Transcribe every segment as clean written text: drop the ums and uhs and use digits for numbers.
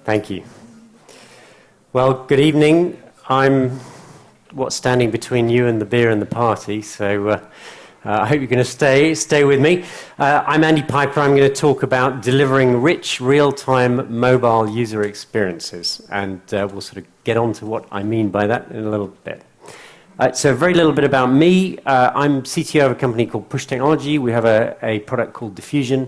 Thank you. Well, good evening. I'm what's standing between you and the beer and the party, so I hope you're going to stay with me. I'm Andy Piper. I'm going to talk about delivering rich, real-time mobile user experiences, and we'll sort of get on to what I mean by that in a little bit. So a very little bit about me. I'm CTO of a company called Push Technology. We have a product called Diffusion.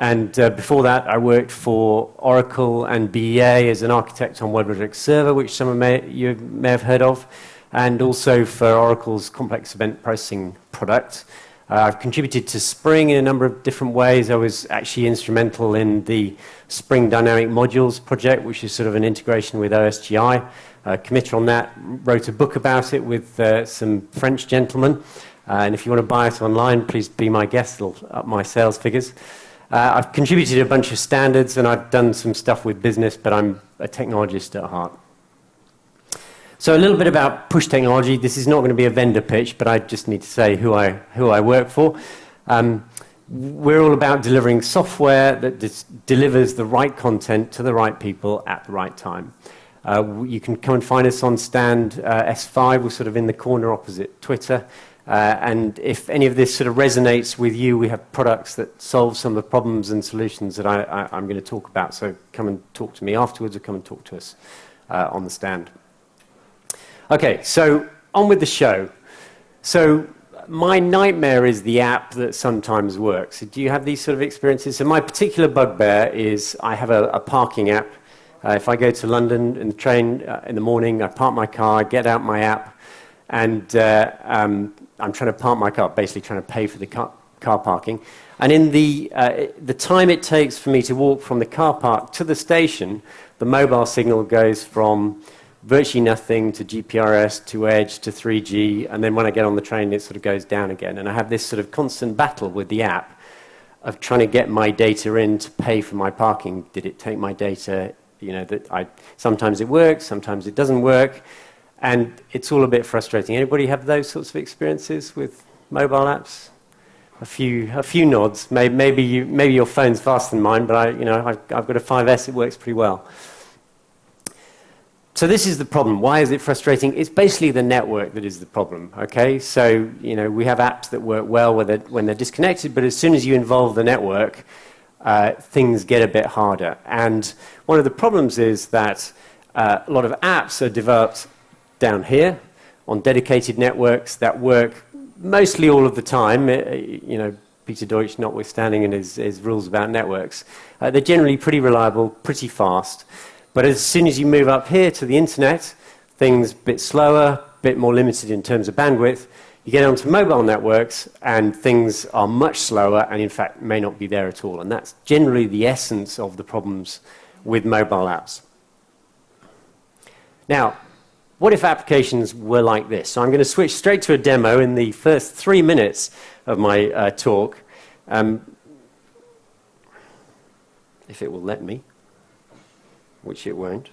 And before that, I worked for Oracle and BEA as an architect on WebLogic Server, which some of you may have heard of, and also for Oracle's complex event processing product. I've contributed to Spring in a number of different ways. I was actually instrumental in the Spring Dynamic Modules project, which is sort of an integration with OSGI. Committer on that, wrote a book about it with some French gentlemen. And if you want to buy it online, please be my guest. It'll up my sales figures. I've contributed to a bunch of standards, and I've done some stuff with business, but I'm a technologist at heart. So a little bit about Push Technology. This is not going to be a vendor pitch, but I just need to say who I work for. We're all about delivering software that delivers the right content to the right people at the right time. You can come and find us on stand S5. We're sort of in the corner opposite Twitter. And if any of this sort of resonates with you, we have products that solve some of the problems and solutions that I'm going to talk about. So come and talk to me afterwards, or come and talk to us on the stand. Okay, so on with the show. So my nightmare is the app that sometimes works. Do you have these sort of experiences? So my particular bugbear is I have a parking app. If I go to London in the train in the morning, I park my car, get out my app, and I'm trying to park my car, basically trying to pay for the car parking. And in the time it takes for me to walk from the car park to the station, the mobile signal goes from virtually nothing to GPRS to Edge to 3G, and then when I get on the train, it sort of goes down again. And I have this sort of constant battle with the app of trying to get my data in to pay for my parking. Did it take my data? You know, sometimes it works, sometimes it doesn't work. And it's all a bit frustrating. Anybody have those sorts of experiences with mobile apps? A few nods. Maybe your phone's faster than mine, but I've got a 5S. It works pretty well. So this is the problem. Why is it frustrating? It's basically the network that is the problem. Okay, so we have apps that work well when they're disconnected, but as soon as you involve the network, things get a bit harder. And one of the problems is that a lot of apps are developed down here on dedicated networks that work mostly all of the time, Peter Deutsch notwithstanding and his rules about networks. They're generally pretty reliable, pretty fast. But as soon as you move up here to the internet, things a bit slower, a bit more limited in terms of bandwidth. You get onto mobile networks and things are much slower and in fact may not be there at all. And that's generally the essence of the problems with mobile apps. Now, what if applications were like this? So I'm going to switch straight to a demo in the first 3 minutes of my talk, if it will let me, which it won't.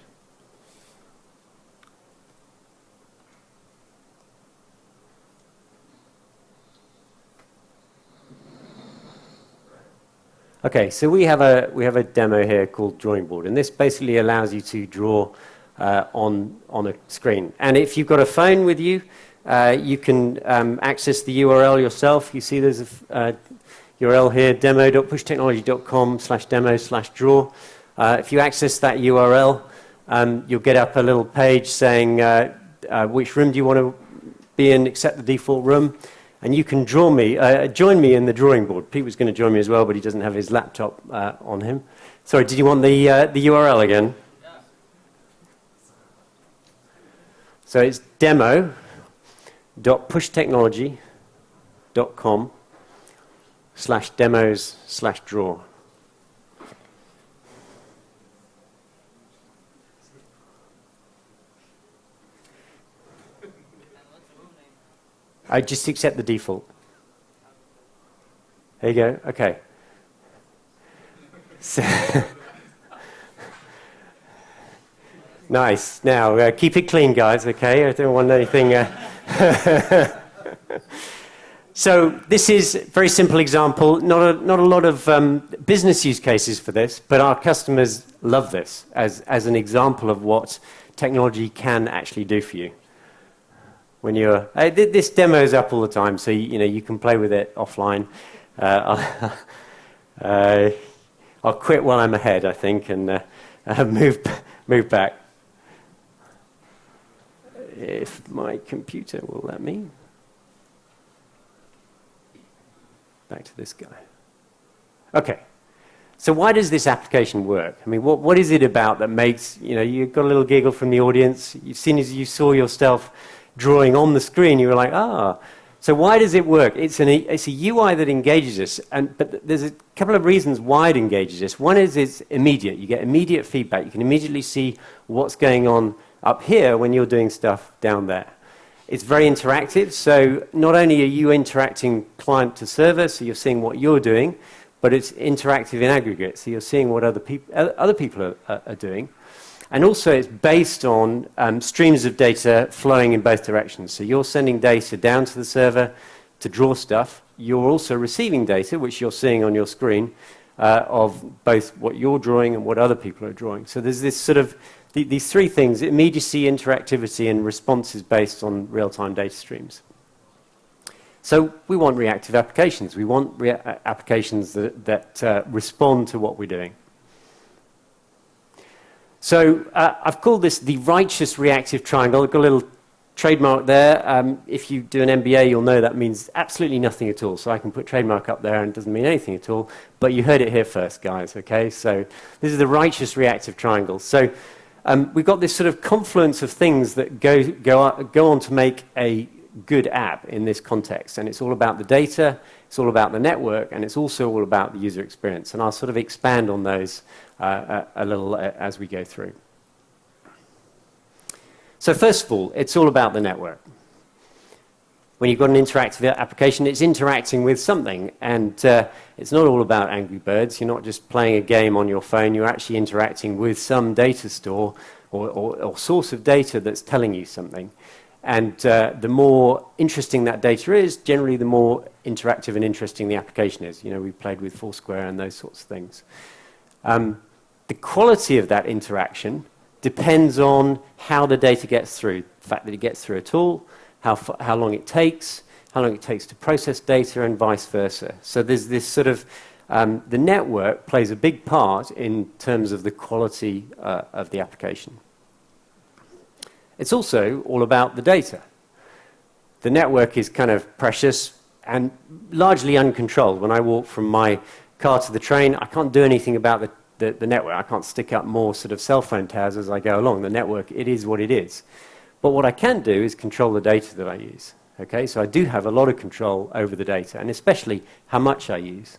Okay, so we have a demo here called Drawing Board, and this basically allows you to draw on a screen. And if you've got a phone with you, you can access the URL yourself. You see there's a URL here, demo.pushtechnology.com/demo/draw. If you access that URL, you'll get up a little page saying which room do you want to be in, accept the default room, and you can join me in the drawing board. Pete was going to join me as well, but he doesn't have his laptop on him. Sorry, did you want the URL again? So it's demo.pushtechnology.com/demos/draw. I just accept the default. There you go. Okay. So nice. Now, keep it clean, guys, okay? I don't want anything... So this is a very simple example, not a lot of business use cases for this, but our customers love this as an example of what technology can actually do for you. When you're, this demo is up all the time, so you can play with it offline. I'll quit while I'm ahead, I think, and move back. If my computer will let me. Back to this guy. Okay. So why does this application work? I mean, what is it about that makes, you got a little giggle from the audience. As soon as you saw yourself drawing on the screen, you were like, ah. So why does it work? It's a UI that engages us, but there's a couple of reasons why it engages us. One is it's immediate. You get immediate feedback. You can immediately see what's going on up here when you're doing stuff down there. It's very interactive, so not only are you interacting client to server, so you're seeing what you're doing, but it's interactive in aggregate, so you're seeing what other people are doing. And also it's based on streams of data flowing in both directions. So you're sending data down to the server to draw stuff. You're also receiving data, which you're seeing on your screen, of both what you're drawing and what other people are drawing. So there's this sort of these three things: immediacy, interactivity, and responses based on real-time data streams. So we want reactive applications. We want applications that respond to what we're doing. So I've called this the righteous reactive triangle. I've got a little trademark there. If you do an MBA, you'll know that means absolutely nothing at all. So I can put trademark up there and it doesn't mean anything at all. But you heard it here first, guys, okay? So this is the righteous reactive triangle. So we've got this sort of confluence of things that go on to make a good app in this context. And it's all about the data, it's all about the network, and it's also all about the user experience. And I'll sort of expand on those a little as we go through. So first of all, it's all about the network. When you've got an interactive application, it's interacting with something. And it's not all about Angry Birds. You're not just playing a game on your phone. You're actually interacting with some data store or source of data that's telling you something. And the more interesting that data is, generally the more interactive and interesting the application is. We've played with Foursquare and those sorts of things. The quality of that interaction depends on how the data gets through. The fact that it gets through at all, how long it takes to process data, and vice versa. So there's this sort of, the network plays a big part in terms of the quality of the application. It's also all about the data. The network is kind of precious and largely uncontrolled. When I walk from my car to the train, I can't do anything about the network. I can't stick up more sort of cell phone towers as I go along. The network, it is what it is. But what I can do is control the data that I use. Okay, so I do have a lot of control over the data, and especially how much I use.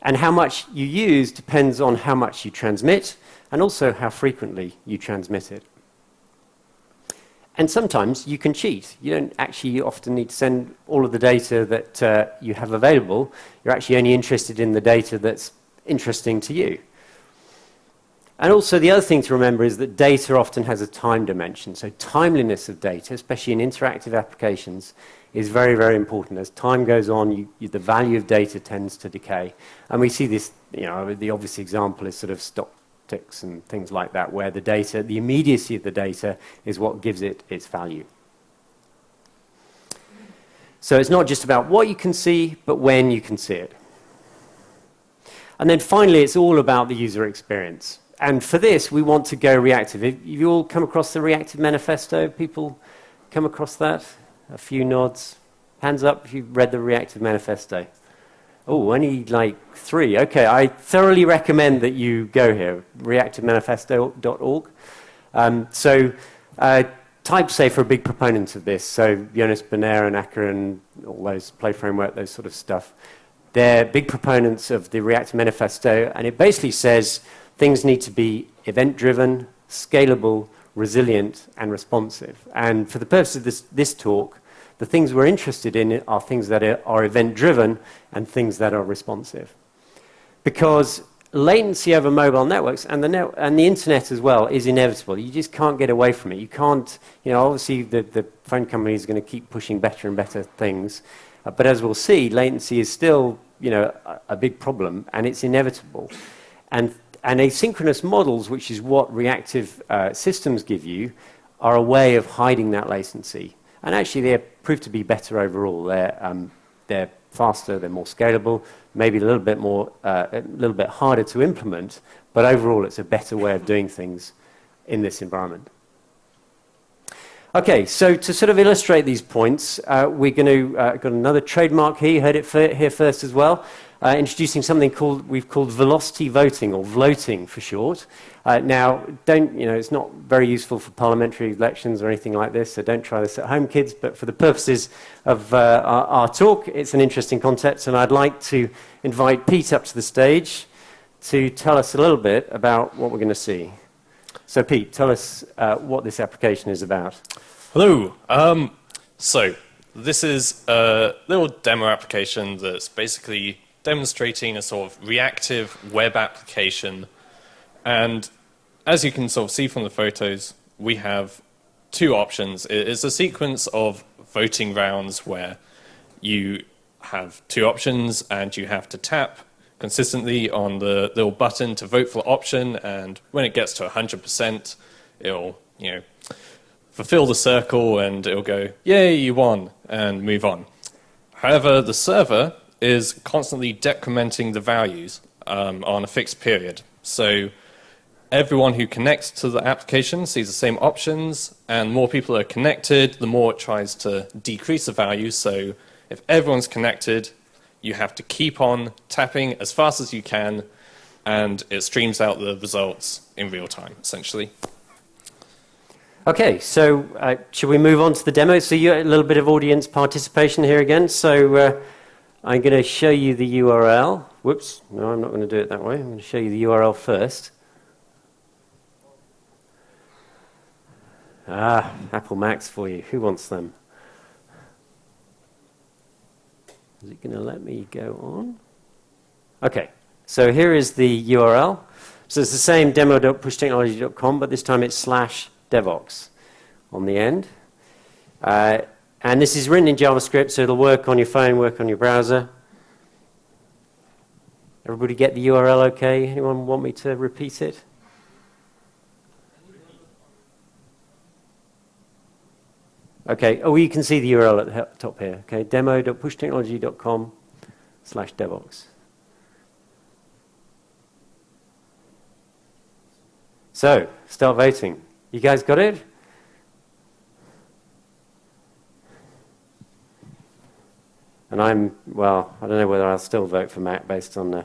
And how much you use depends on how much you transmit, and also how frequently you transmit it. And sometimes you can cheat. You don't actually often need to send all of the data that you have available. You're actually only interested in the data that's interesting to you. And also the other thing to remember is that data often has a time dimension. So timeliness of data, especially in interactive applications, is very, very important. As time goes on, the value of data tends to decay. And we see this, the obvious example is sort of stock ticks and things like that, where the data, the immediacy of the data is what gives it its value. So it's not just about what you can see, but when you can see it. And then finally, it's all about the user experience. And for this, we want to go reactive. Have you all come across the Reactive Manifesto? People come across that? A few nods. Hands up if you've read the Reactive Manifesto. Oh, only like 3. Okay, I thoroughly recommend that you go here, reactivemanifesto.org. TypeSafe are a big proponent of this. So Jonas Berner and Acker and all those Play Framework, those sort of stuff. They're big proponents of the Reactive Manifesto, and it basically says things need to be event-driven, scalable, resilient, and responsive. And for the purpose of this talk, the things we're interested in are things that are event-driven and things that are responsive. Because latency over mobile networks and the internet as well is inevitable. You just can't get away from it. You can't, obviously the phone company is going to keep pushing better and better things. But as we'll see, latency is still, a big problem, and it's inevitable. And asynchronous models, which is what reactive systems give you, are a way of hiding that latency. And actually, they prove to be better overall. They're faster, they're more scalable, maybe a little bit harder to implement, but overall, it's a better way of doing things in this environment. Okay, so to sort of illustrate these points, we're going to got another trademark here. You heard it here first as well. Introducing something we've called velocity voting, or vloting for short. Now, it's not very useful for parliamentary elections or anything like this, so don't try this at home, kids. But for the purposes of our talk, it's an interesting concept, and I'd like to invite Pete up to the stage to tell us a little bit about what we're going to see. So, Pete, tell us what this application is about. Hello. So, this is a little demo application that's basically demonstrating a sort of reactive web application. And as you can sort of see from the photos, we have two options. It's a sequence of voting rounds where you have two options and you have to tap consistently on the little button to vote for the option, and when it gets to 100%, it'll, fulfill the circle and it'll go, yay, you won, and move on. However, the server is constantly decrementing the values on a fixed period. So everyone who connects to the application sees the same options, and the more people are connected, the more it tries to decrease the value. So if everyone's connected, you have to keep on tapping as fast as you can, and it streams out the results in real time, essentially. Okay, so should we move on to the demo? So you a little bit of audience participation here again. So I'm going to show you the URL. Whoops, no, I'm not going to do it that way. I'm going to show you the URL first. Apple Macs for you. Who wants them? Is it going to let me go on? Okay, so here is the URL. So it's the same demo.pushtechnology.com, but this time it's /devox on the end. And this is written in JavaScript, so it'll work on your phone, work on your browser. Everybody get the URL okay? Anyone want me to repeat it? Okay, you can see the URL at the top here. Okay, demo.pushtechnology.com/devox. So, start voting. You guys got it? And I don't know whether I'll still vote for Mac based on the...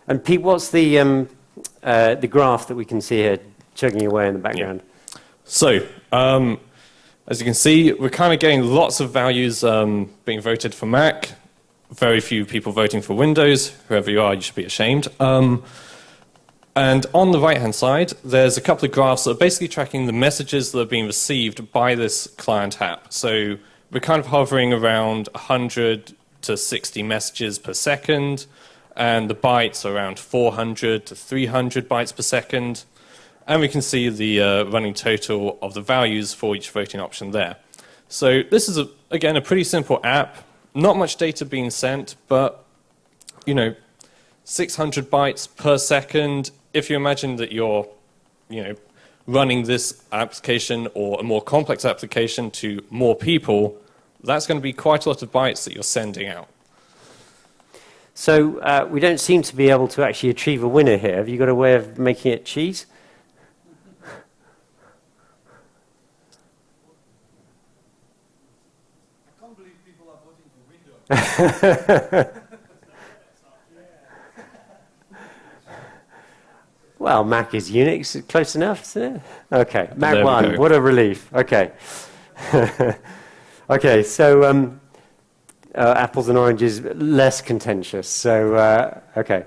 And Pete, what's the graph that we can see here chugging away in the background? Yeah. So, as you can see, we're kind of getting lots of values being voted for Mac. Very few people voting for Windows. Whoever you are, you should be ashamed. And on the right-hand side, there's a couple of graphs that are basically tracking the messages that are being received by this client app. So we're kind of hovering around 100 to 60 messages per second, and the bytes are around 400 to 300 bytes per second. And we can see the running total of the values for each voting option there. So this is, again, a pretty simple app. Not much data being sent, but, 600 bytes per second. If you imagine that you're, running this application or a more complex application to more people, that's going to be quite a lot of bytes that you're sending out. So we don't seem to be able to actually achieve a winner here. Have you got a way of making it cheese? I can't believe people are voting for Windows. Well, Mac is Unix. Close enough, isn't it? Okay, Mac 1. What a relief. Okay. Okay, so apples and oranges, less contentious. So, okay.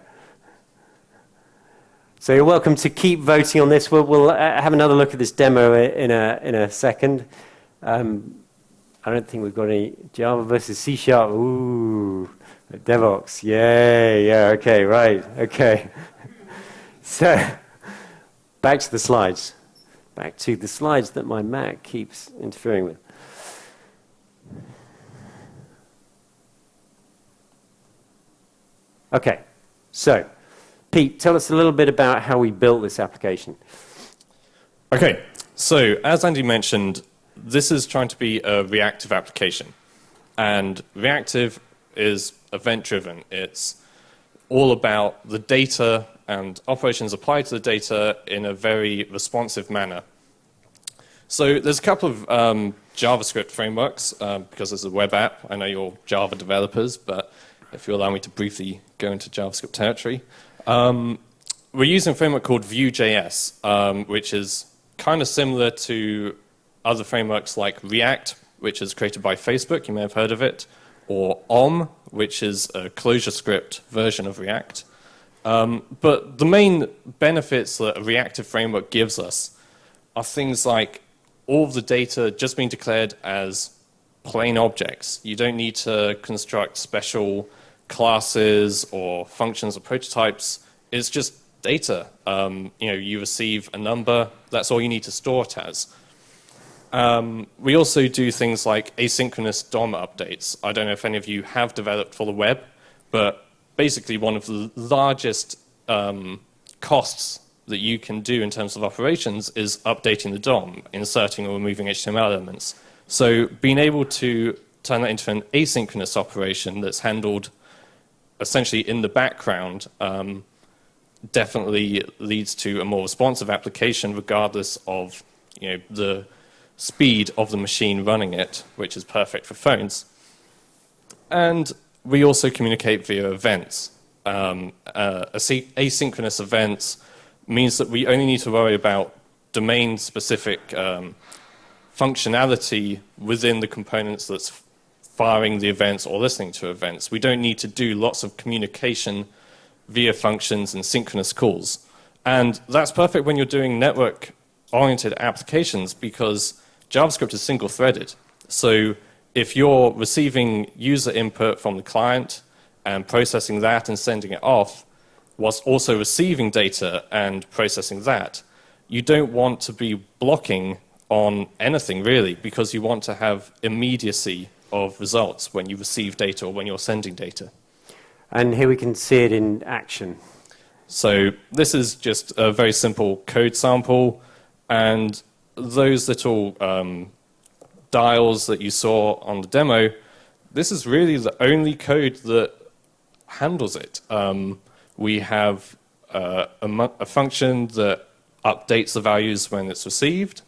So you're welcome to keep voting on this. We'll have another look at this demo in a second. I don't think we've got any Java versus C#. Ooh, DevOps. Yay, yeah, okay, right, okay. So, back to the slides. back to the slides that my Mac keeps interfering with. Okay, so Pete, tell us a little bit about how we built this application. Okay, so as Andy mentioned, this is trying to be a reactive application. And reactive is event-driven. It's all about the data and operations applied to the data in a very responsive manner. So there's a couple of JavaScript frameworks, because it's a web app. I know you're Java developers, but if you allow me to briefly go into JavaScript territory. We're using a framework called Vue.js, which is kind of similar to other frameworks like React, which is created by Facebook, you may have heard of it, or OM, which is a ClojureScript version of React. But the main benefits that a reactive framework gives us are things like all of the data just being declared as plain objects. You don't need to construct special classes or functions or prototypes. It's just data. You receive a number, that's all you need to store it as. We also do things like asynchronous DOM updates. I don't know if any of you have developed for the web, but basically one of the largest costs that you can do in terms of operations is updating the DOM, inserting or removing HTML elements. So being able to turn that into an asynchronous operation that's handled essentially in the background definitely leads to a more responsive application regardless of the speed of the machine running it, which is perfect for phones. And we also communicate via events. Asynchronous events means that we only need to worry about domain-specific functionality within the components that's firing the events or listening to events. We don't need to do lots of communication via functions and synchronous calls. And that's perfect when you're doing network-oriented applications because JavaScript is single-threaded. So if you're receiving user input from the client and processing that and sending it off, whilst also receiving data and processing that, you don't want to be blocking on anything really because you want to have immediacy of results when you receive data or when you're sending data. And here we can see it in action. So this is just a very simple code sample, and those little dials that you saw on the demo, this is really the only code that handles it. We have a function that updates the values when it's received.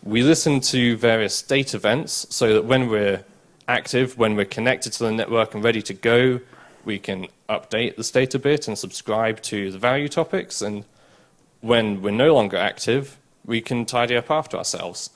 We listen to various state events so that when we're active, when we're connected to the network and ready to go, we can update the state a bit and subscribe to the value topics. And when we're no longer active, we can tidy up after ourselves.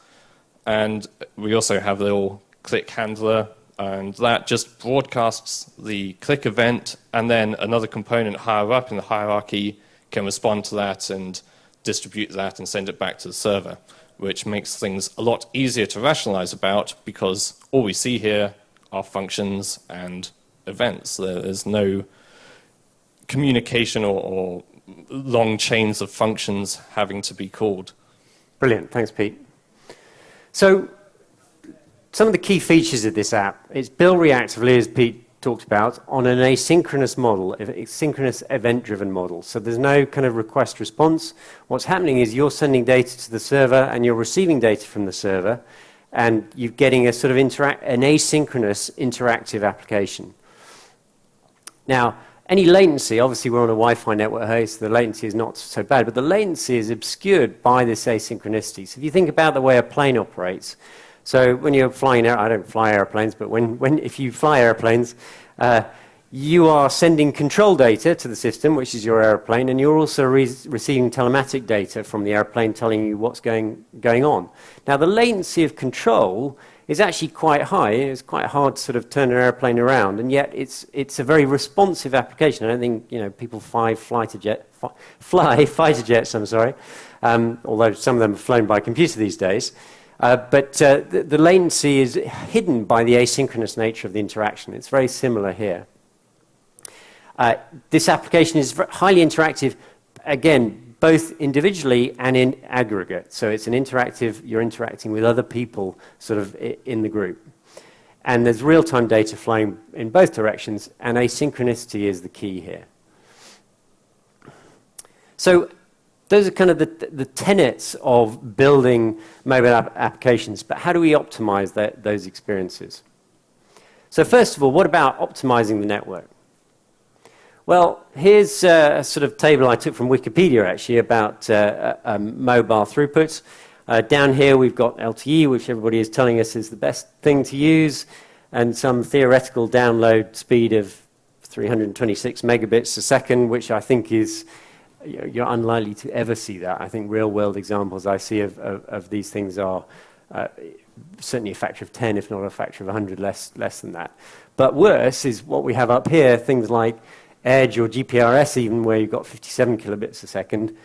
And we also have a little click handler, and that just broadcasts the click event, and then another component higher up in the hierarchy can respond to that and distribute that and send it back to the server, which makes things a lot easier to rationalize about because all we see here are functions and events. There's no communication or long chains of functions having to be called. Brilliant. Thanks, Pete. So some of the key features of this app, it's built reactively, as Pete talked about, on an asynchronous model, asynchronous event-driven model. So there's no kind of request response. What's happening is you're sending data to the server and you're receiving data from the server, and you're getting a sort of an asynchronous interactive application. Now, any latency, obviously we're on a Wi-Fi network here, so the latency is not so bad, but the latency is obscured by this asynchronicity. So if you think about the way a plane operates, so when you're flying, I don't fly airplanes, but if you fly airplanes, you are sending control data to the system, which is your airplane, and you're also receiving telematic data from the airplane telling you what's going on. Now, the latency of control is actually quite high. It's quite hard to sort of turn an airplane around, and yet it's a very responsive application. I don't think people fly fighter jets. I'm sorry, although some of them are flown by computer these days. But the latency is hidden by the asynchronous nature of the interaction. It's very similar here. This application is highly interactive, again, both individually and in aggregate. So it's an interactive, you're interacting with other people sort of in the group. And there's real-time data flowing in both directions, and asynchronicity is the key here. So those are kind of the tenets of building mobile applications, but how do we optimize those experiences? So first of all, what about optimizing the network? Well, here's a sort of table I took from Wikipedia, actually, about mobile throughput. Down here, we've got LTE, which everybody is telling us is the best thing to use, and some theoretical download speed of 326 megabits a second, which I think is, you're unlikely to ever see that. I think real-world examples I see of these things are certainly a factor of 10, if not a factor of 100 less than that. But worse is what we have up here, things like Edge or GPRS even, where you've got 57 kilobits a second.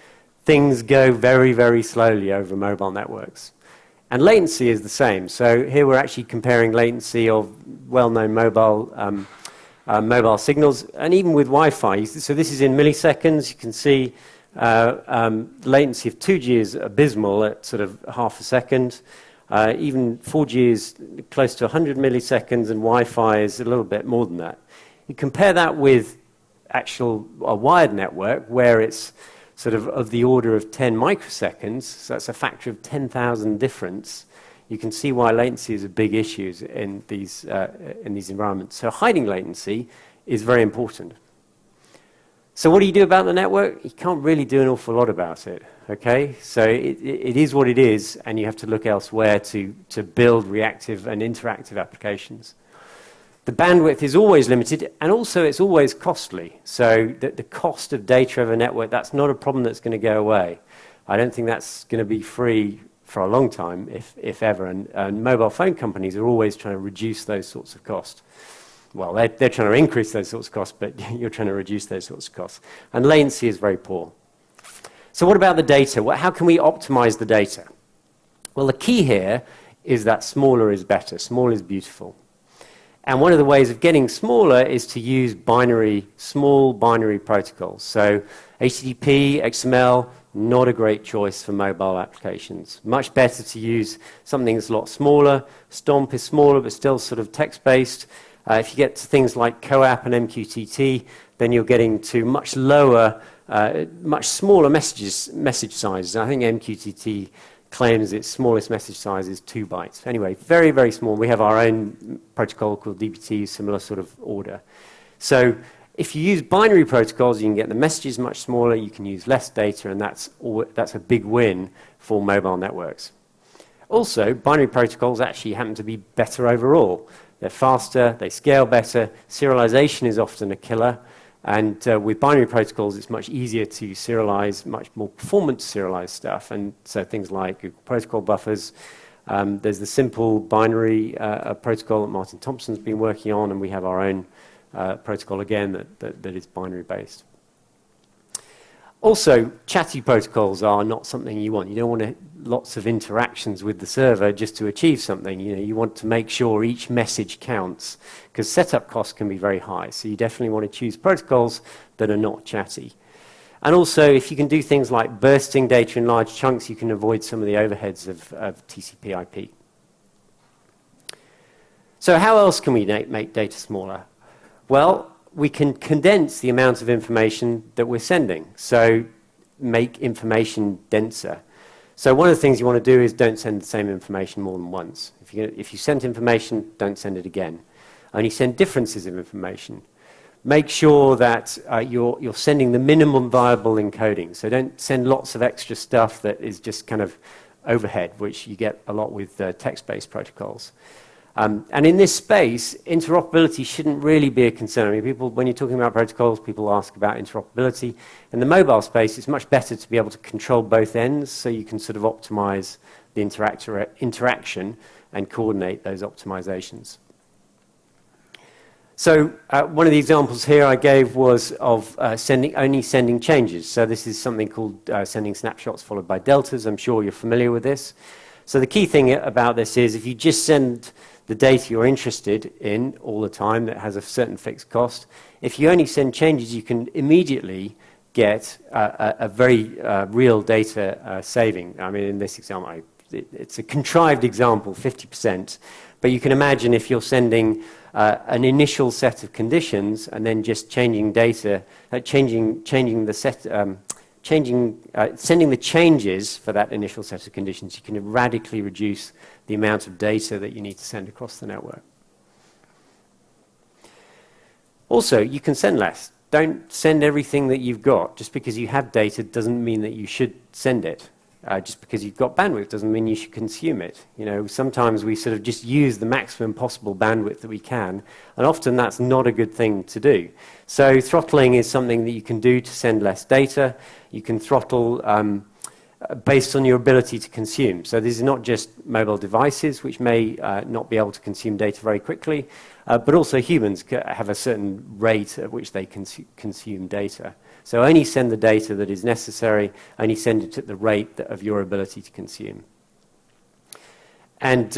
Things go very, very slowly over mobile networks. And latency is the same. So here we're actually comparing latency of well-known mobile signals, and even with Wi-Fi. So this is in milliseconds. You can see latency of 2G is abysmal at sort of half a second. Even 4G is close to 100 milliseconds, and Wi-Fi is a little bit more than that. You compare that with a wired network, where it's sort of the order of 10 microseconds, so that's a factor of 10,000 difference. You can see why latency is a big issue in these environments. So hiding latency is very important. So what do you do about the network? You can't really do an awful lot about it, okay? So it is what it is, and you have to look elsewhere to build reactive and interactive applications. The bandwidth is always limited, and also it's always costly. So the cost of data over a network, that's not a problem that's going to go away. I don't think that's going to be free for a long time, if ever. And mobile phone companies are always trying to reduce those sorts of costs. Well, they're trying to increase those sorts of costs, but you're trying to reduce those sorts of costs. And latency is very poor. So what about the data? How can we optimize the data? Well, the key here is that smaller is better. Small is beautiful. And one of the ways of getting smaller is to use small binary protocols. So HTTP, XML, not a great choice for mobile applications. Much better to use something that's a lot smaller. Stomp is smaller, but still sort of text-based. If you get to things like CoAP and MQTT, then you're getting to much lower, much smaller message sizes. I think MQTT claims its smallest message size is 2 bytes. Anyway, very, very small. We have our own protocol called DBT, similar sort of order. So if you use binary protocols, you can get the messages much smaller, you can use less data, and that's a big win for mobile networks. Also, binary protocols actually happen to be better overall. They're faster, they scale better, serialization is often a killer, and with binary protocols, it's much easier to serialize, much more performance serialize stuff. And so things like Google protocol buffers. There's the simple binary protocol that Martin Thompson's been working on, and we have our own protocol again that is binary based. Also, chatty protocols are not something you want. You don't want lots of interactions with the server just to achieve something. You want to make sure each message counts, because setup costs can be very high. So you definitely want to choose protocols that are not chatty. And also, if you can do things like bursting data in large chunks, you can avoid some of the overheads of TCP/IP. So how else can we make data smaller? Well, we can condense the amount of information that we're sending, so make information denser. So one of the things you want to do is don't send the same information more than once. If you send information, don't send it again. Only send differences of information. Make sure that you're sending the minimum viable encoding. So don't send lots of extra stuff that is just kind of overhead, which you get a lot with text-based protocols. And in this space, interoperability shouldn't really be a concern. I mean, when you're talking about protocols, people ask about interoperability. In the mobile space, it's much better to be able to control both ends, so you can sort of optimize the interaction and coordinate those optimizations. So one of the examples here I gave was of only sending changes. So this is something called sending snapshots followed by deltas. I'm sure you're familiar with this. So the key thing about this is if you just send the data you're interested in all the time that has a certain fixed cost, if you only send changes, you can immediately get a very real data saving. I mean, in this example, it's a contrived example, 50%. But you can imagine if you're sending an initial set of conditions and then just changing data, sending the changes for that initial set of conditions, you can radically reduce the amount of data that you need to send across the network. Also, you can send less. Don't send everything that you've got. Just because you have data doesn't mean that you should send it. Just because you've got bandwidth doesn't mean you should consume it. You know, sometimes we sort of just use the maximum possible bandwidth that we can, and often that's not a good thing to do. So throttling is something that you can do to send less data. You can throttle based on your ability to consume. So this is not just mobile devices, which may not be able to consume data very quickly, but also humans have a certain rate at which they consume data. So only send the data that is necessary, only send it at the rate of your ability to consume. And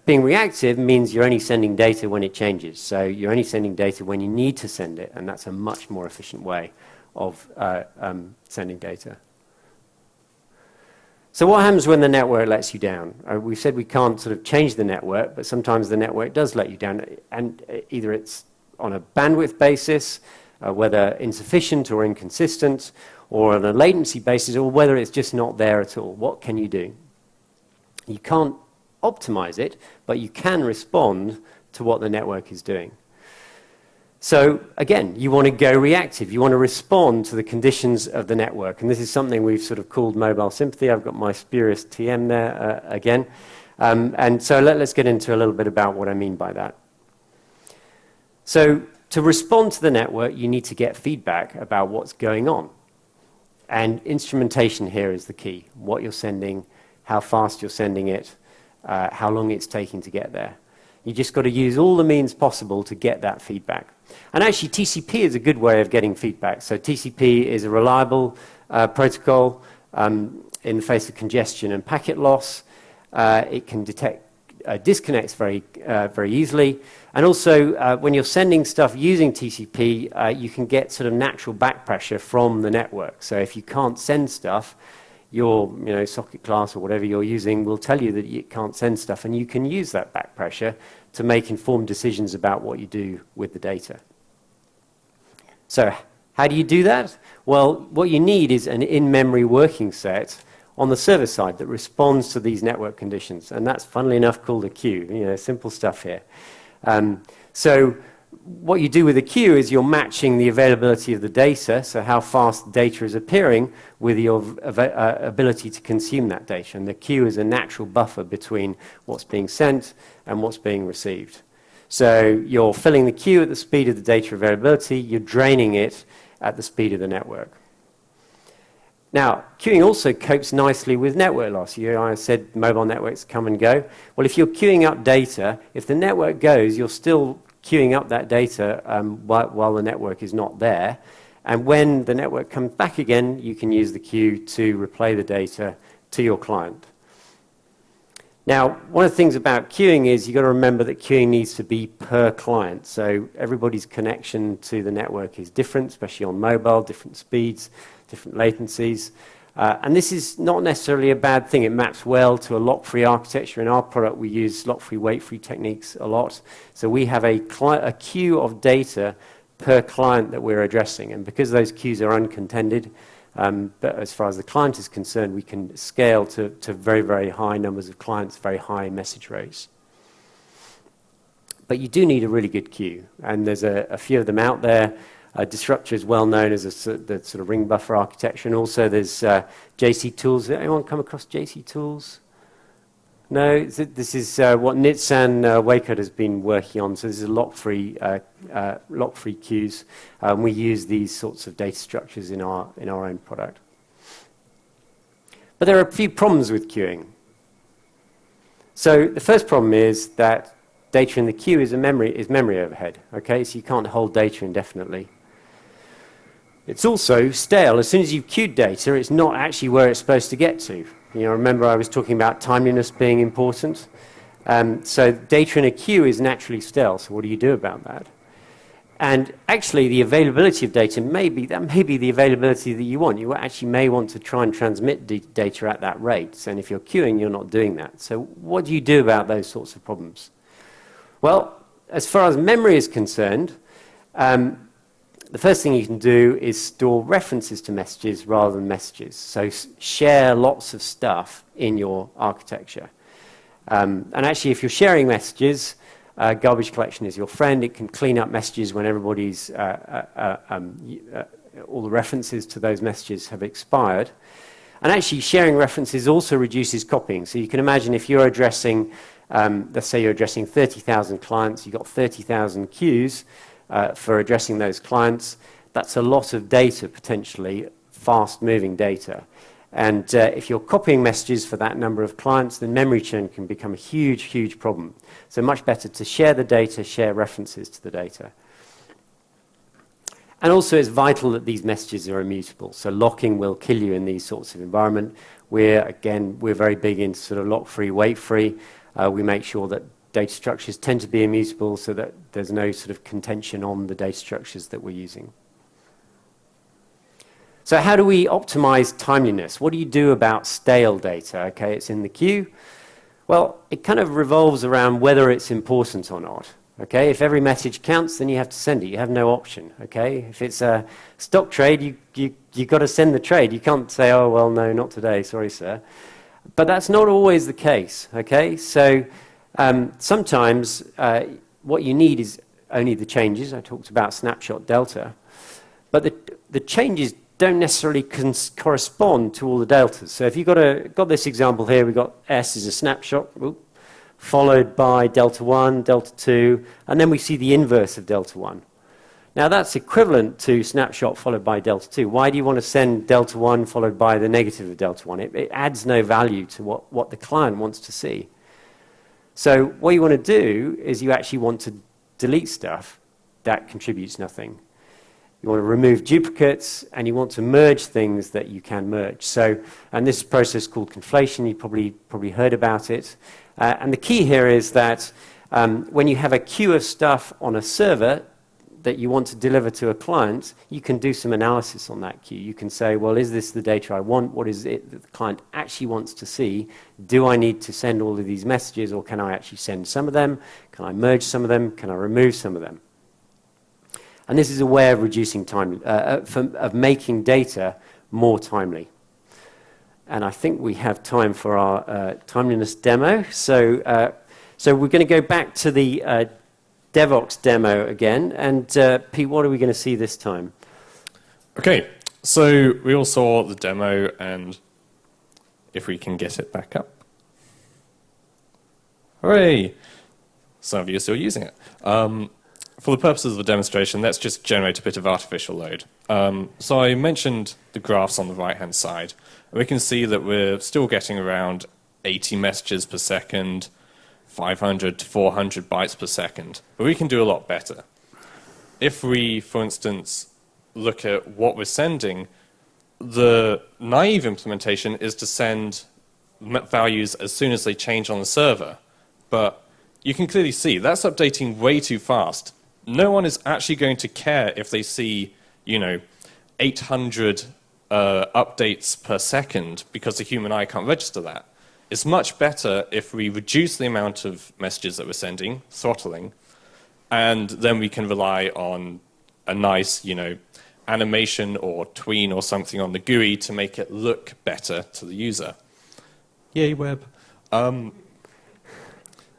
being reactive means you're only sending data when it changes. So you're only sending data when you need to send it, and that's a much more efficient way of sending data. So what happens when the network lets you down? We've said we can't sort of change the network, but sometimes the network does let you down, and either it's on a bandwidth basis, whether insufficient or inconsistent, or on a latency basis, or whether it's just not there at all. What can you do? You can't optimize it, but you can respond to what the network is doing. So again, you want to go reactive. You want to respond to the conditions of the network. And this is something we've sort of called mobile sympathy. I've got my spurious TM there again. And so let's get into a little bit about what I mean by that. So to respond to the network, you need to get feedback about what's going on. And instrumentation here is the key. What you're sending, how fast you're sending it, how long it's taking to get there. You just got to use all the means possible to get that feedback. And actually, TCP is a good way of getting feedback. So TCP is a reliable protocol in the face of congestion and packet loss. It can detect disconnects very easily. And also, when you're sending stuff using TCP, you can get sort of natural back pressure from the network. So if you can't send stuff, your socket class or whatever you're using will tell you that you can't send stuff, and you can use that back pressure to make informed decisions about what you do with the data. So how do you do that? Well, what you need is an in-memory working set on the server side that responds to these network conditions, and that's, funnily enough, called a queue. Simple stuff here. So what you do with a queue is you're matching the availability of the data, so how fast data is appearing, with your ability to consume that data. And the queue is a natural buffer between what's being sent and what's being received. So you're filling the queue at the speed of the data availability, you're draining it at the speed of the network. Now, queuing also copes nicely with network loss. I said mobile networks come and go. Well, if you're queuing up data, if the network goes, you're still queuing up that data while the network is not there. And when the network comes back again, you can use the queue to replay the data to your client. Now, one of the things about queuing is you've got to remember that queuing needs to be per client. So everybody's connection to the network is different, especially on mobile, different speeds, different latencies. And this is not necessarily a bad thing. It maps well to a lock-free architecture. In our product, we use lock-free, wait-free techniques a lot. So we have a queue of data per client that we're addressing. And because those queues are uncontended, but as far as the client is concerned, we can scale to very, very high numbers of clients, very high message rates. But you do need a really good queue. And there's a few of them out there. Disruptor is well known as the sort of ring buffer architecture, and also there's JC Tools. Has anyone come across JC Tools? No, this is what Nitsan Wacott has been working on. So this is lock-free queues. We use these sorts of data structures in our own product. But there are a few problems with queuing. So the first problem is that data in the queue is memory overhead. Okay, so you can't hold data indefinitely. It's also stale. As soon as you've queued data, it's not actually where it's supposed to get to. Remember I was talking about timeliness being important. So data in a queue is naturally stale. So what do you do about that? And actually, the availability of data may be the availability that you want. You actually may want to try and transmit data at that rate. And if you're queuing, you're not doing that. So what do you do about those sorts of problems? Well, as far as memory is concerned, the first thing you can do is store references to messages rather than messages. So share lots of stuff in your architecture. And actually, if you're sharing messages, garbage collection is your friend. It can clean up messages when everybody's, all the references to those messages have expired. And actually, sharing references also reduces copying. So you can imagine if you're addressing, let's say you're addressing 30,000 clients, you've got 30,000 queues for addressing those clients. That's a lot of data, potentially, fast-moving data. And if you're copying messages for that number of clients, then memory churn can become a huge, huge problem. So much better to share the data, share references to the data. And also it's vital that these messages are immutable. So locking will kill you in these sorts of environment. We're very big into sort of lock-free, wait-free. We make sure that data structures tend to be immutable so that there's no sort of contention on the data structures that we're using. So how do we optimize timeliness? What do you do about stale data? Okay, it's in the queue. Well, it kind of revolves around whether it's important or not. Okay, if every message counts, then you have to send it. You have no option. Okay, if it's a stock trade, you got to send the trade. You can't say, oh well, no, not today. Sorry, sir. But that's not always the case. Okay, so sometimes what you need is only the changes. I talked about snapshot delta, but the changes don't necessarily correspond to all the deltas. So if you've got this example here, we've got S as a snapshot, followed by delta 1, delta 2, and then we see the inverse of delta 1. Now that's equivalent to snapshot followed by delta 2. Why do you want to send delta 1 followed by the negative of delta 1? It adds no value to what the client wants to see. So what you want to do is you actually want to delete stuff that contributes nothing. You want to remove duplicates, and you want to merge things that you can merge. So, and this is a process called conflation. You probably heard about it. And the key here is that when you have a queue of stuff on a server that you want to deliver to a client, you can do some analysis on that queue. You can say, well, is this the data I want? What is it that the client actually wants to see? Do I need to send all of these messages, or can I actually send some of them? Can I merge some of them? Can I remove some of them? And this is a way of reducing time, of making data more timely. And I think we have time for our timeliness demo. So we're going to go back to the DevOps demo again. And Pete, what are we going to see this time? Okay, so we all saw the demo, and if we can get it back up. Hooray! Some of you are still using it. For the purposes of the demonstration, let's just generate a bit of artificial load. So I mentioned the graphs on the right-hand side. And we can see that we're still getting around 80 messages per second, 500 to 400 bytes per second. But we can do a lot better. If we, for instance, look at what we're sending, the naive implementation is to send values as soon as they change on the server. But you can clearly see that's updating way too fast. No one is actually going to care if they see, 800 updates per second, because the human eye can't register that. It's much better if we reduce the amount of messages that we're sending, throttling, and then we can rely on a nice, animation or tween or something on the GUI to make it look better to the user. Yay, web.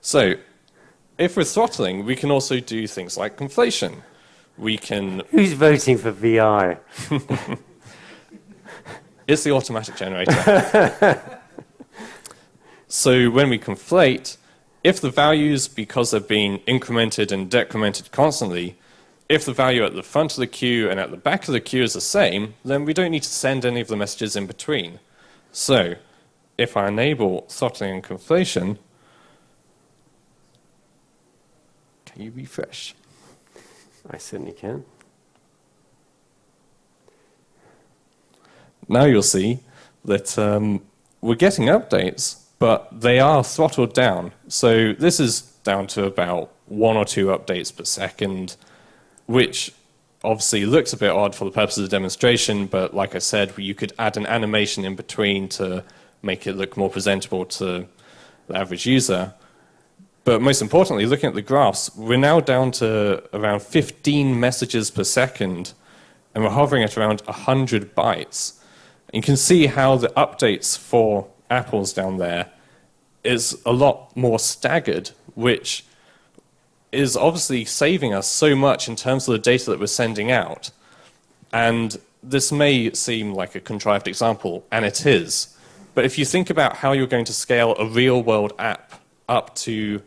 So, if we're throttling, we can also do things like conflation. We can... Who's voting for VI? It's the automatic generator. So when we conflate, if the values, because they're being incremented and decremented constantly, if the value at the front of the queue and at the back of the queue is the same, then we don't need to send any of the messages in between. So if I enable throttling and conflation, can you refresh? I certainly can. Now you'll see that we're getting updates, but they are throttled down. So this is down to about 1 or 2 updates per second. which obviously looks a bit odd for the purpose of the demonstration, but like I said, you could add an animation in between to make it look more presentable to the average user. But most importantly, looking at the graphs, we're now down to around 15 messages per second, and we're hovering at around 100 bytes. And you can see how the updates for apples down there is a lot more staggered, which is obviously saving us so much in terms of the data that we're sending out. And this may seem like a contrived example, and it is. But if you think about how you're going to scale a real-world app up to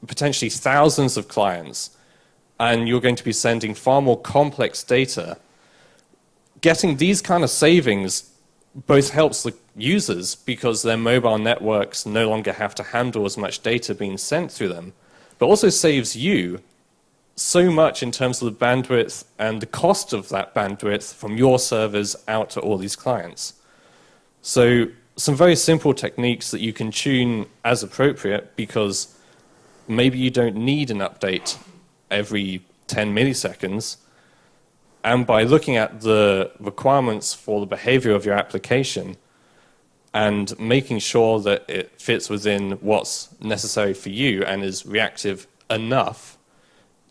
potentially thousands of clients, and you're going to be sending far more complex data, getting these kind of savings both helps the users because their mobile networks no longer have to handle as much data being sent through them, but also saves you so much in terms of the bandwidth and the cost of that bandwidth from your servers out to all these clients. So some very simple techniques that you can tune as appropriate, because maybe you don't need an update every 10 milliseconds. And by looking at the requirements for the behavior of your application and making sure that it fits within what's necessary for you and is reactive enough,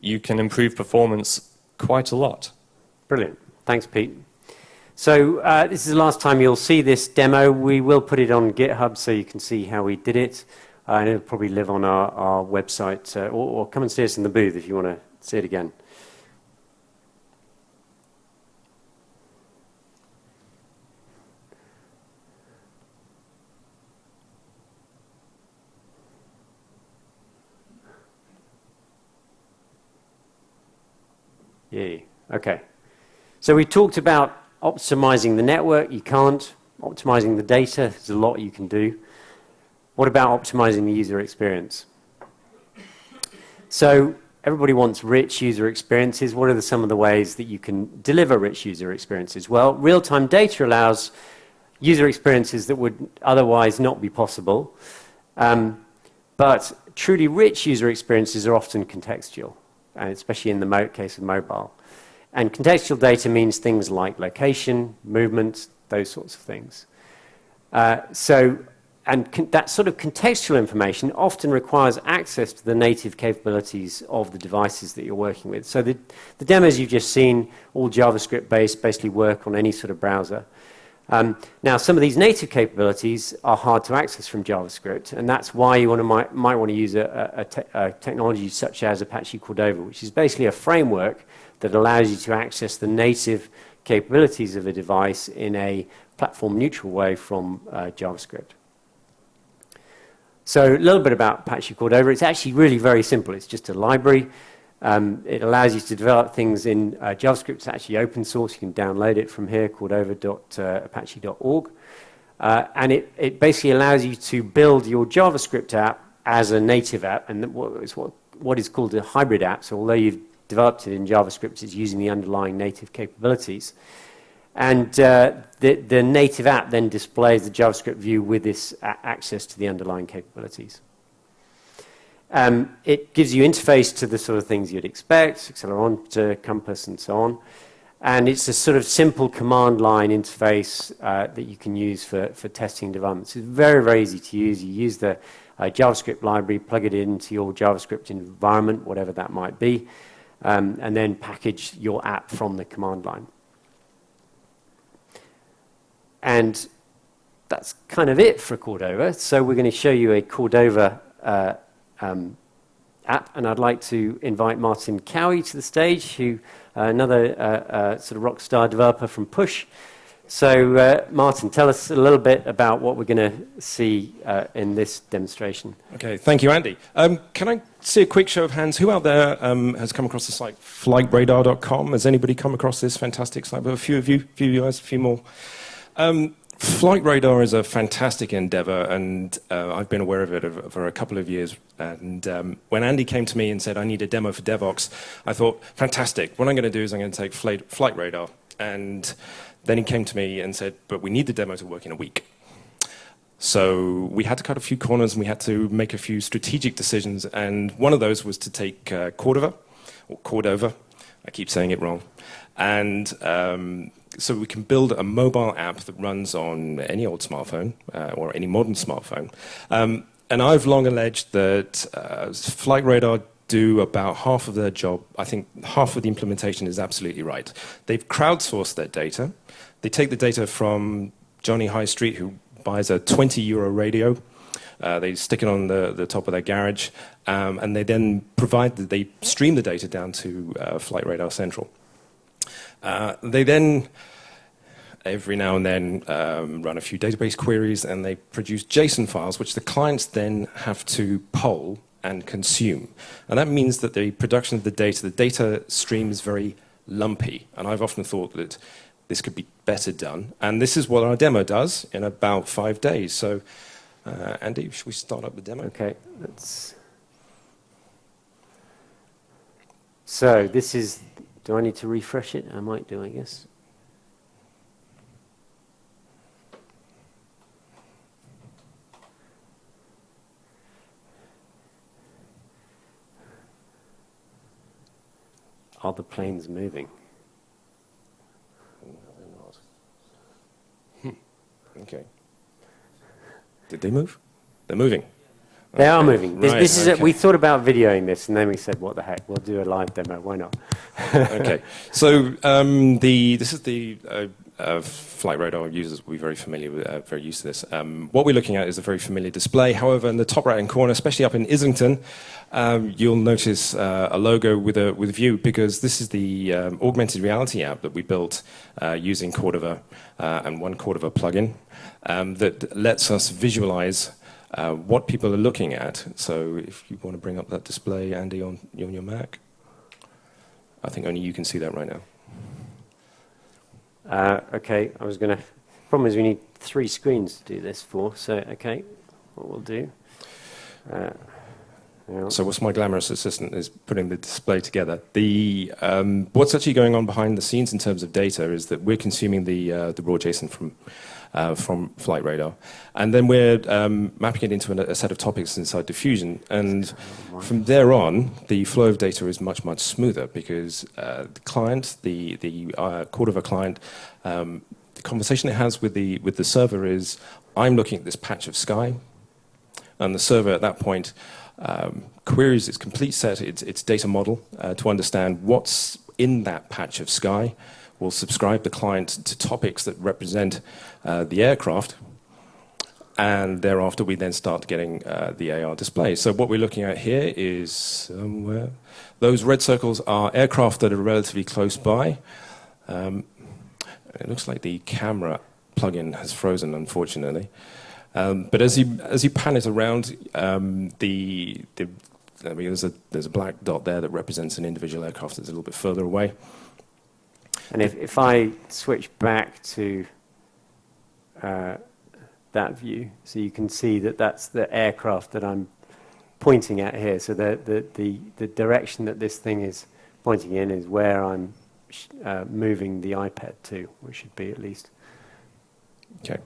you can improve performance quite a lot. Brilliant. Thanks, Pete. So this is the last time you'll see this demo. We will put it on GitHub so you can see how we did it. And it'll probably live on our website, or come and see us in the booth if you want to see it again. Yeah. Okay. So we talked about optimizing the network. You can't. Optimizing the data, there's a lot you can do. What about optimizing the user experience? So everybody wants rich user experiences. What are some of the ways that you can deliver rich user experiences? Well, real-time data allows user experiences that would otherwise not be possible. But truly rich user experiences are often contextual, and especially in the case of mobile. And contextual data means things like location, movement, those sorts of things. That sort of contextual information often requires access to the native capabilities of the devices that you're working with. So the demos you've just seen, all JavaScript-based, basically work on any sort of browser. Now, some of these native capabilities are hard to access from JavaScript, and that's why you might want to use a technology such as Apache Cordova, which is basically a framework that allows you to access the native capabilities of a device in a platform-neutral way from JavaScript. So a little bit about Apache Cordova. It's actually really very simple. It's just a library. It allows you to develop things in JavaScript. It's actually open source. You can download it from here, cordova.apache.org. And it basically allows you to build your JavaScript app as a native app, and it's what is called a hybrid app. So although you've developed it in JavaScript, it's using the underlying native capabilities. And the native app then displays the JavaScript view with this access to the underlying capabilities. It gives you interface to the sort of things you'd expect, accelerometer, compass, and so on. And it's a sort of simple command line interface that you can use for testing and development. So it's very, very easy to use. You use the JavaScript library, plug it into your JavaScript environment, whatever that might be, and then package your app from the command line. And that's kind of it for Cordova. So we're going to show you a Cordova app, and I'd like to invite Martin Cowie to the stage, who another sort of rock star developer from Push. So Martin, tell us a little bit about what we're going to see in this demonstration. Okay, thank you, Andy. Can I see a quick show of hands? Who out there has come across the site flightradar.com? Has anybody come across this fantastic site? A few of you, a few guys, a few more. Flight Radar is a fantastic endeavor, and I've been aware of it for a couple of years. And when Andy came to me and said, I need a demo for DevOps, I thought, fantastic. What I'm going to do is I'm going to take Flight Radar. And then he came to me and said, but we need the demo to work in a week. So we had to cut a few corners, and we had to make a few strategic decisions. And one of those was to take Cordova, I keep saying it wrong. And so we can build a mobile app that runs on any old smartphone or any modern smartphone. And I've long alleged that Flight Radar do about half of their job. I think half of the implementation is absolutely right. They've crowdsourced their data. They take the data from Johnny High Street, who buys a 20-euro radio. They stick it on the top of their garage, and they then they stream the data down to Flight Radar Central. They then, every now and then, run a few database queries, and they produce JSON files, which the clients then have to poll and consume. And that means that the production of the data stream is very lumpy. And I've often thought that this could be better done. And this is what our demo does in about 5 days. So, Andy, should we start up the demo? Okay, so this is, do I need to refresh it? I might do, I guess. Are the planes moving? Okay. Did they move? They're moving. They are moving. Right, This is okay. we thought about videoing this, and then we said, what the heck, we'll do a live demo, why not? Okay. So this is the Flight Radar users will be very familiar with, very used to this. What we're looking at is a very familiar display. However, in the top right-hand corner, especially up in Islington, you'll notice a logo with a view, because this is the augmented reality app that we built using Cordova and one Cordova plugin that lets us visualize what people are looking at. So if you want to bring up that display, Andy, on your Mac. I think only you can see that right now. Okay, I was going to... Problem is we need 3 screens to do this for, so okay, what we'll do... So what's my glamorous assistant is putting the display together. What's actually going on behind the scenes in terms of data is that we're consuming the raw JSON from Flight Radar, and then we're mapping it into a set of topics inside Diffusion, and from there on, the flow of data is much, much smoother, because the client, the Cordova client, the conversation it has with the server is, I'm looking at this patch of sky, and the server at that point queries its complete set, its data model, to understand what's in that patch of sky. We'll subscribe the client to topics that represent the aircraft, and thereafter we then start getting the AR display. So what we're looking at here is somewhere. Those red circles are aircraft that are relatively close by. It looks like the camera plugin has frozen, unfortunately. But as you pan it around, there's a black dot there that represents an individual aircraft that's a little bit further away. And if I switch back to that view, so you can see that that's the aircraft that I'm pointing at here. So the direction that this thing is pointing in is where I'm moving the iPad to, which should be at least. Okay.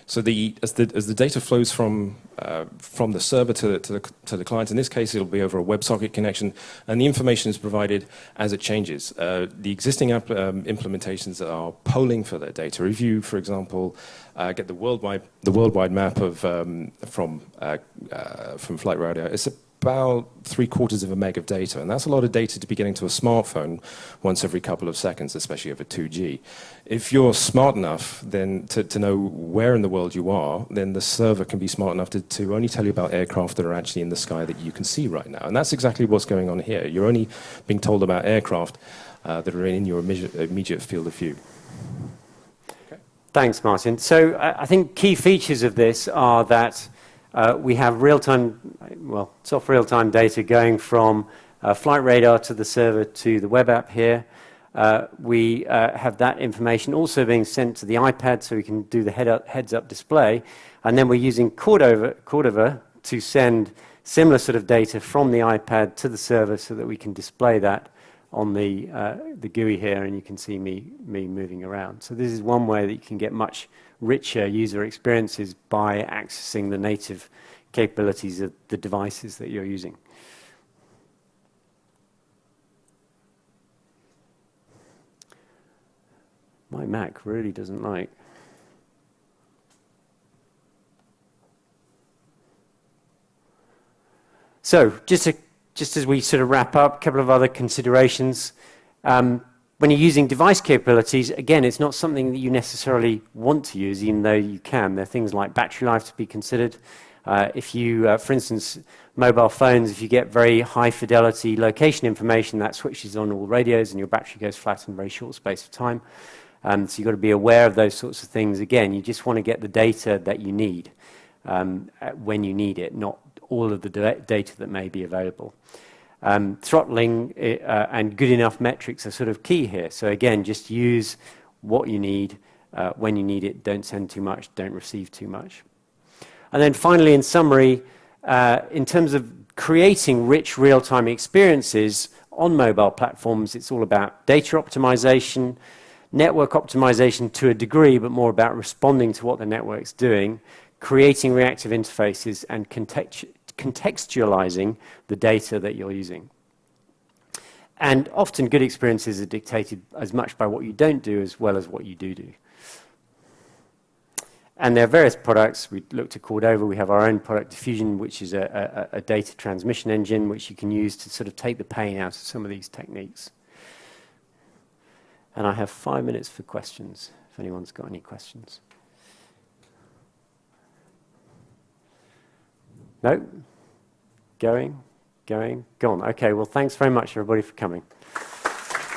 So as the data flows from the server to the client, in this case it'll be over a WebSocket connection, and the information is provided as it changes. The existing implementations are polling for their data. If you, for example, get the worldwide map of from Flight Radar, it's about 3/4 of a meg of data, and that's a lot of data to be getting to a smartphone once every couple of seconds, especially over 2G. If you're smart enough then to know where in the world you are, then the server can be smart enough to only tell you about aircraft that are actually in the sky that you can see right now. And that's exactly what's going on here. You're only being told about aircraft that are in your immediate field of view. Okay. Thanks, Martin. So I think key features of this are that we have soft real-time data going from Flight Radar to the server to the web app here. We have that information also being sent to the iPad, so we can do the heads-up display. And then we're using Cordova to send similar sort of data from the iPad to the server so that we can display that on the GUI here, and you can see me moving around. So this is one way that you can get much richer user experiences by accessing the native capabilities of the devices that you're using. My Mac really doesn't like. So, just as we sort of wrap up, a couple of other considerations. When you're using device capabilities, again, it's not something that you necessarily want to use, even though you can. There are things like battery life to be considered. If you, for instance, mobile phones, if you get very high fidelity location information, that switches on all radios and your battery goes flat in a very short space of time. So you've got to be aware of those sorts of things. Again, you just want to get the data that you need when you need it, not all of the data that may be available. Throttling and good enough metrics are sort of key here. So again, just use what you need when you need it. Don't send too much, don't receive too much. And then finally, in summary, in terms of creating rich real-time experiences on mobile platforms, it's all about data optimization, network optimization to a degree, but more about responding to what the network's doing, creating reactive interfaces, and contextualizing the data that you're using. And often good experiences are dictated as much by what you don't do as well as what you do. And there are various products. We looked at Cordova. We have our own product, Diffusion, which is a data transmission engine, which you can use to sort of take the pain out of some of these techniques. And I have 5 minutes for questions, if anyone's got any questions. No? Going? Gone. Okay, well, thanks very much, everybody, for coming.